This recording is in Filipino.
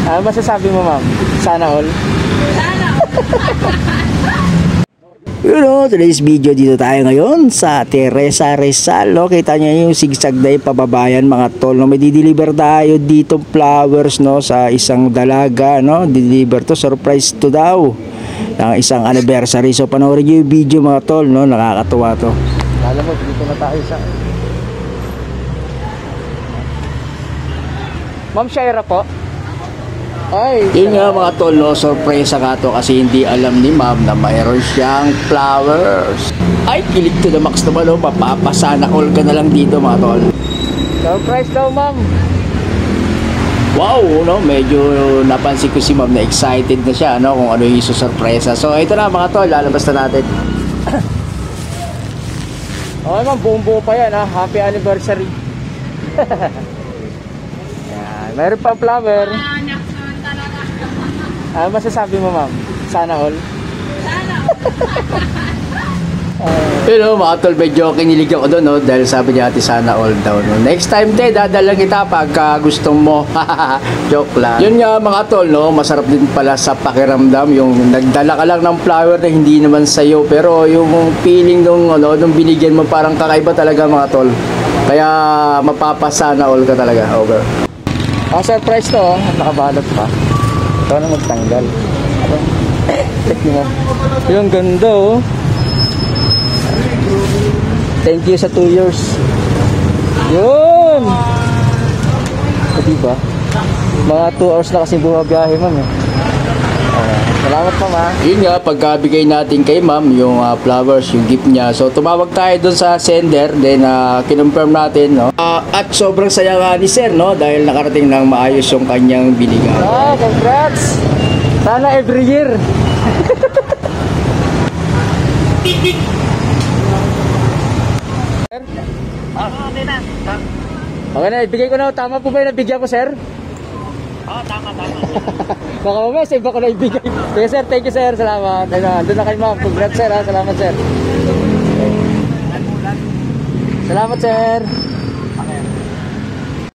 Ano masasabi mo, ma'am? Sana all? Sana all. Today's video dito tayo ngayon sa Teresa Rizal. No? Kita niyo yung sigsag na yung pababayan mga tol. No? May dideliver tayo dito flowers, no? Sa isang dalaga. No? Dideliver to, surprise to daw. Ng isang anniversary. So panoorin niyo yung video mga tol. No? Nakakatuwa to. Alam mo, dito na tayo sa... Ma'am Shaira po. Ay, yun nga mga tol, no? Surprise ka to kasi hindi alam ni ma'am na mayroon siyang flowers. Ay, kilig to the max naman, no? Papapasana all ka na lang dito mga tol. Surprise daw, ma'am. Wow, no? Medyo napansin ko si ma'am na excited na siya, no? Kung ano yung isusurpresa. So ito na mga tol, lalabas na natin. Okay, ma'am, buong-buo pa yan, ha? Happy anniversary. Yan, mayroon pa flower. Ano masasabi mo, ma'am? Sana all? Sana Pero mga tol, medyo kinilig ako doon, no? Dahil sabi niya ate sana all daw, no? Next time te, dadala kita pagka gusto mo. Joke lang. Yun nga mga tol, no? Masarap din pala sa pakiramdam yung nagdala ka lang ng flower na hindi naman sa'yo, pero yung feeling nung, ano, nung binigyan mo parang kakaiba talaga mga tol. Kaya mapapasana all ka talaga. Over. Oh, surprise to, oh. Nakabalot pa. Ito na magtanggal. Check mo. Yung ganda, oh. Thank you sa 2 years. Yun! O, diba? Mga 2 hours na kasi bumabiyahe, ma'am, eh. Salamat, ma'am, ha. Yun nga, pagkabigay natin kay ma'am yung flowers, yung gift niya. So tumawag tayo dun sa sender, then kinonfirm natin, no? At sobrang saya nga ni sir, no? Dahil nakarating ng maayos yung kanyang binigay. Ah, congrats! Sana every year. Okay na, ibigay ko na. Tama po ba yung nabigyan ko, sir? Oo, tama. Baka mamaya, sa iba ko na ibigay. Sige, sir, thank you, sir. Salamat. Doon na kayo, ma'am. Congrats, sir, ha? Salamat, sir. Salamat, sir.